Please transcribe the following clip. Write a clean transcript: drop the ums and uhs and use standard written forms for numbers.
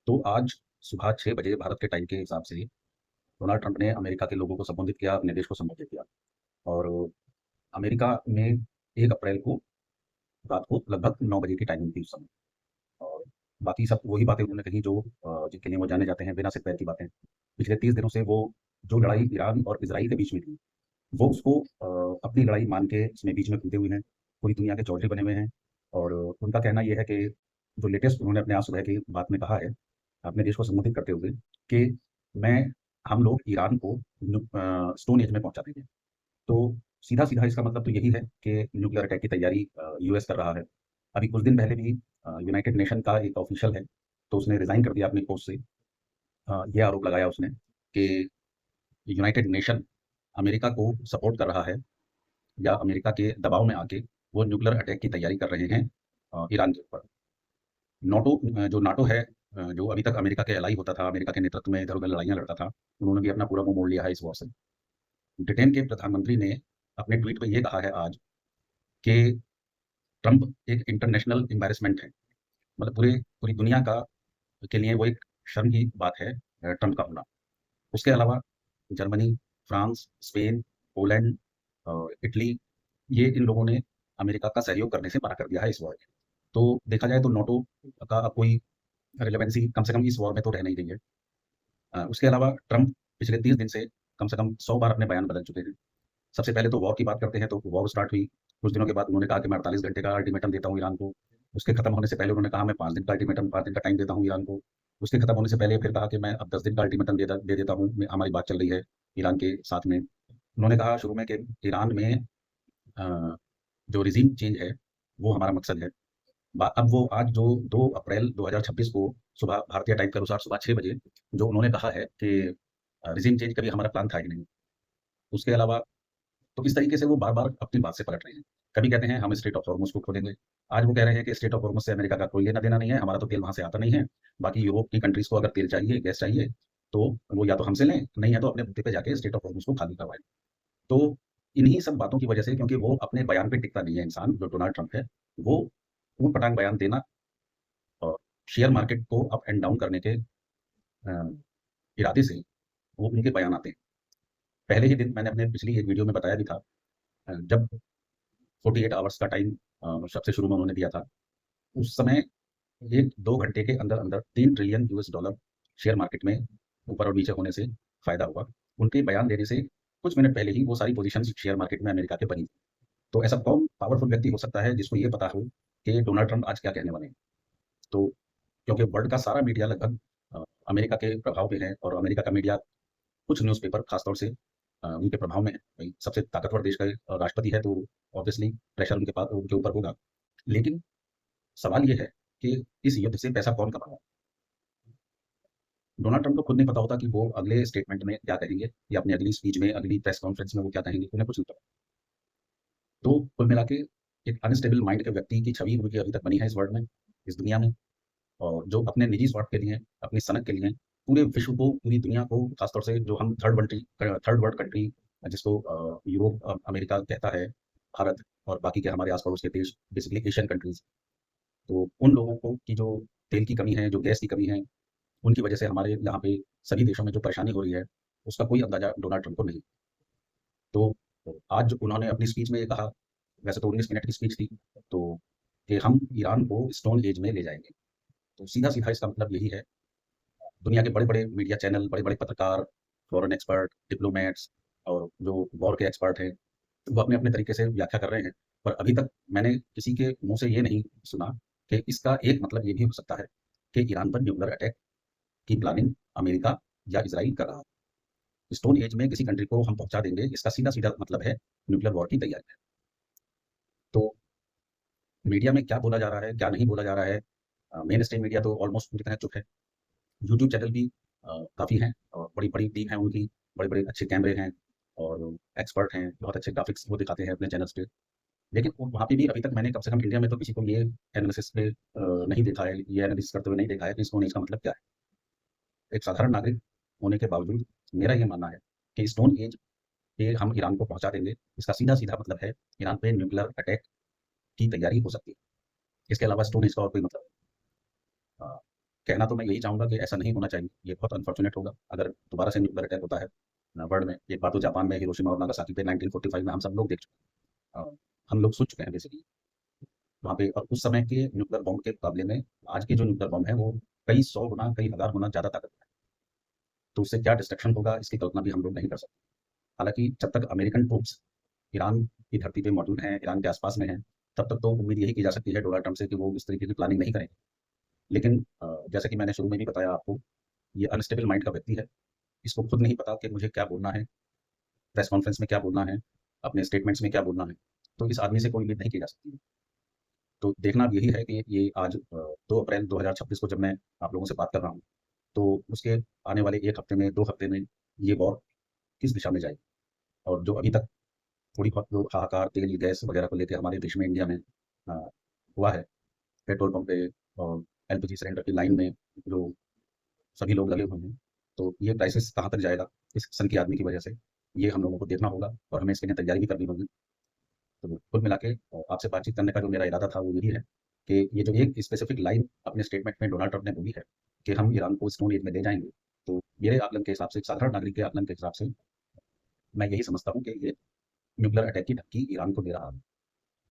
तो आज सुबह 6 बजे भारत के टाइम के हिसाब से डोनाल्ड ट्रंप ने अमेरिका के लोगों को संबोधित किया, अपने देश को संबोधित किया। और अमेरिका में 1 अप्रैल को रात को लगभग 9 बजे की टाइमिंग थी उस समय। और बाकी सब वही बातें उन्होंने कही जो जिनके लिए वो जाने जाते हैं, बिना सिर पैर की बातें। पिछले 30 दिनों से वो जो लड़ाई ईरान और इज़राइल के बीच में थी, वो उसको अपनी लड़ाई मान के उसमें बीच में कूदे हुए हैं, पूरी दुनिया के चौधरी बने हुए हैं। और उनका कहना ये है कि जो लेटेस्ट उन्होंने अपने आज सुबह की बात में कहा है, अपने देश को संबोधित करते हुए कि मैं हम लोग ईरान को स्टोन एज में पहुँचा देंगे। तो सीधा-सीधा इसका मतलब तो यही है कि न्यूक्लियर अटैक की तैयारी यूएस कर रहा है। अभी कुछ दिन पहले भी यूनाइटेड नेशन का एक ऑफिशियल है, तो उसने रिज़ाइन कर दिया अपने पोस्ट से। ये आरोप लगाया उसने कि यूनाइटेड नेशन अमेरिका को सपोर्ट कर रहा है या अमेरिका के दबाव में आके वो न्यूक्लियर अटैक की तैयारी कर रहे हैं ईरान के ऊपर। जो नाटो है, जो अभी तक अमेरिका के एलाई होता था, अमेरिका के नेतृत्व में इधर-उधर लड़ाइयाँ लड़ता था, उन्होंने भी अपना पूरा मुँह मोड़ लिया है इस वॉर से। ब्रिटेन के प्रधानमंत्री ने अपने ट्वीट में ये कहा है आज कि ट्रंप एक इंटरनेशनल एम्बैरेसमेंट है। मतलब पूरी दुनिया का के लिए वो एक शर्म की बात है ट्रंप का होना। उसके अलावा Germany, France, Spain, Poland Italy, ये इन लोगों ने अमेरिका का सहयोग करने से मना कर दिया है इस वॉर में। तो देखा जाए तो नाटो का अब कोई रिलेवेंसी कम से कम इस वॉर में तो रह नहीं गई है। उसके अलावा ट्रंप पिछले 30 दिन से कम 100 बार अपने बयान बदल चुके हैं। सबसे पहले तो वॉर की बात करते हैं, तो वॉर स्टार्ट हुई। कुछ दिनों के बाद उन्होंने कहा कि मैं 48 घंटे का अल्टीमेटम देता हूँ ईरान को। उसके खत्म होने से पहले उन्होंने कहा मैं 5 दिन का अल्टीमेटम 5 दिन का टाइम देता हूँ ईरान को। उसके खत्म होने से पहले फिर कहा कि मैं अब 10 दिन का अल्टीमेटम दे देता हूँ, हमारी बात चल रही है ईरान के साथ में। उन्होंने कहा शुरू में कि ईरान में अ, जो रिजीम चेंज है, वो हमारा मकसद है। अब वो आज जो 2 अप्रैल 2026 को सुबह भारतीय टाइम के अनुसार सुबह 6 बजे जो उन्होंने कहा है कि रिजीम चेंज कभी हमारा प्लान था ही नहीं। उसके अलावा तो इस तरीके से वो बार-बार अपनी बात से पलट रहे हैं। कभी कहते हैं हम स्ट्रेट ऑफ हॉर्मुज़ को खोलेंगे। आज वो कह रहे हैं कि स्ट्रेट ऑफ हॉर्मुज़ से अमेरिका का कोई लेना-देना नहीं है, हमारा तो तेल वहाँ से आता नहीं है। बाकी यूरोप की कंट्रीज़ को अगर तेल चाहिए, गैस चाहिए, तो वो या तो हमसे लें, नहीं है तो अपने बुत्ते पे जाके स्ट्रेट ऑफ हॉर्मुज़ को खाली करवाएँ। तो इन्हीं सब बातों की वजह से, क्योंकि वो अपने बयान पे टिकता नहीं है इंसान, जो डोनाल्ड ट्रंप है, वो ऊट-पटांग बयान देना और शेयर मार्केट को अप एंड डाउन करने के इरादे से वो उनके बयान आते हैं। पहले ही दिन मैंने अपने पिछली एक वीडियो में बताया भी था, जब 48 आवर्स का टाइम सबसे शुरू में उन्होंने दिया था। उस समय 1-2 घंटे के अंदर-अंदर 3 trillion US dollar share market में ऊपर और नीचे होने से फ़ायदा हुआ। उनके बयान देने से कुछ मिनट पहले ही वो सारी पोज़ीशंस शेयर मार्केट में अमेरिका के बनी थी। तो ऐसा कौन पावरफुल व्यक्ति हो सकता है जिसको ये पता हो कि डोनाल्ड ट्रंप आज क्या कहने वाले हैं? तो क्योंकि वर्ल्ड का सारा मीडिया लगभग अमेरिका के प्रभाव में है और अमेरिका का मीडिया कुछ न्यूज़पेपर ख़ास तौर से उनके प्रभाव में है। भई सबसे ताकतवर देश का राष्ट्रपति है, तो ऑब्वियसली प्रेशर उनके ऊपर होगा। लेकिन सवाल ये है कि इस युद्ध से पैसा कौन कमाएगा? डोनाल्ड ट्रंप को खुद नहीं पता होता कि वो अगले स्टेटमेंट में क्या कहेंगे या अपनी अगली स्पीच में, अगली प्रेस कॉन्फ्रेंस में वो क्या कहेंगे, उन्हें कुछ नहीं पता। तो कुल मिला के एक अनस्टेबल माइंड के व्यक्ति की छवि उनकी अभी तक बनी है इस वर्ल्ड में, इस दुनिया में। और जो अपने निजी स्वार्थ के लिए, अपनी सनक के लिए, पूरे विश्व को, पूरी दुनिया को, खास तौर से जो हम थर्ड वर्ल्ड कंट्री जिसको यूरोप, अमेरिका कहता है, भारत और बाकी के हमारे आस-पड़ोस के देश, बेसिकली एशियन कंट्रीज़। तो उन लोगों को की जो तेल की कमी है, जो गैस की कमी है, उनकी वजह से हमारे यहाँ पे सभी देशों में जो परेशानी हो रही है, उसका कोई अंदाज़ा डोनाल्ड ट्रंप को नहीं। तो आज उन्होंने अपनी स्पीच में ये कहा, वैसे तो 19 मिनट की स्पीच थी, तो कि हम ईरान को स्टोन एज में ले जाएँगे। तो सीधा-सीधा इसका मतलब यही है, दुनिया के बड़े-बड़े मीडिया चैनल, बड़े-बड़े पत्रकार, फॉरेन एक्सपर्ट, डिप्लोमैट्स और जो वॉर के एक्सपर्ट हैं, वो अपने-अपने तरीके से व्याख्या कर रहे हैं। पर अभी तक मैंने किसी के मुँह से ये नहीं सुना कि इसका एक मतलब ये भी हो सकता है कि ईरान पर न्यूक्लियर अटैक की प्लानिंग अमेरिका या इज़राइल कर रहा है। स्टोन एज में किसी कंट्री को हम पहुँचा देंगे, इसका सीधा-सीधा मतलब है न्यूक्लियर वॉर की तैयारी है। तो मीडिया में क्या बोला जा रहा है, क्या नहीं बोला जा रहा है, मेन स्ट्रीम मीडिया तो ऑलमोस्ट पूरी तरह चुप है। यूट्यूब चैनल भी काफ़ी हैं और बड़ी-बड़ी टीम है उनकी, बड़े-बड़े अच्छे कैमरे हैं और एक्सपर्ट हैं, बहुत अच्छे ग्राफ़िक्स वो दिखाते हैं अपने चैनल्स पे। लेकिन वो वहाँ पे भी अभी तक मैंने कम से कम इंडिया में तो किसी को ये एनालिसिस पे नहीं देखा है, ये एनालिसिस करते हुए नहीं देखा है कि स्टोन एज का मतलब क्या है। एक साधारण नागरिक होने के बावजूद मेरा ये मानना है कि स्टोन एज पे हम ईरान को पहुँचा देंगे, इसका सीधा-सीधा मतलब है ईरान पे न्यूक्लियर अटैक की तैयारी हो सकती है। इसके अलावा स्टोन एज का और कोई मतलब नहीं। कहना तो मैं यही चाहूँगा कि ऐसा नहीं होना चाहिए। ये बहुत अनफॉर्च्यूनेट होगा अगर दोबारा से न्यूक्लियर अटैक होता है वर्ल्ड में। एक बार तो जापान में हिरोशिमा और नागासाकी पे 1945 में हम सब लोग देख चुके हैं। हम लोग सोच चुके हैं बेसिकली वहाँ पे। और उस समय के न्यूक्लियर बॉम्ब के मुकाबले में आज के जो न्यूक्लियर बॉम्ब है वो कई 100 गुना, कई हज़ार गुना ज़्यादा ताकतवर है। तो उससे क्या डिस्ट्रक्शन होगा इसकी कल्पना भी हम लोग नहीं कर सकते। हालाँकि जब तक अमेरिकन ट्रूप्स ईरान की धरती पे मौजूद हैं, ईरान के आस-पास में हैं, तब तक तो उम्मीद यही की जा सकती है डोनाल्ड ट्रंप से कि वो इस तरीके की प्लानिंग नहीं करेंगे। लेकिन जैसा कि मैंने शुरू में भी बताया आपको, ये अनस्टेबल माइंड का व्यक्ति है। इसको खुद नहीं पता कि मुझे क्या बोलना है, प्रेस कॉन्फ्रेंस में क्या बोलना है, अपने स्टेटमेंट्स में क्या बोलना है। तो इस आदमी से कोई उम्मीद नहीं की जा सकती। तो देखना अब यही है कि ये आज 2 अप्रैल 2026 को जब मैं आप लोगों से बात कर रहा हूँ, तो उसके आने वाले 1 हफ्ते में, 2 हफ्ते में ये वॉर किस दिशा में जाएगी। और जो अभी तक थोड़ी बहुत जो हाहाकार तेल, गैस वगैरह को लेके हमारे देश में, इंडिया में अ, हुआ है, पेट्रोल पंप पे और एलपीजी सिलेंडर की लाइन में जो सभी लोग लगे हुए हैं, तो ये क्राइसिस कहाँ तक जाएगा इस सन की आदमी की वजह से, ये हम लोगों को देखना होगा और हमें इसके लिए तैयारी भी करनी होगी। तो कुल मिला के आपसे बातचीत करने का जो मेरा इरादा था वो यही है कि ये जो एक स्पेसिफिक लाइन अपने स्टेटमेंट में डोनाल्ड ट्रंप ने बोली है कि हम ईरान को स्टोन एज में ले जाएँगे, तो मेरे आकलन के हिसाब से, एक साधारण नागरिक के आकलन के हिसाब से मैं यही समझता हूँ कि ये न्यूक्लियर अटैक की धमकी ईरान को दे रहा है।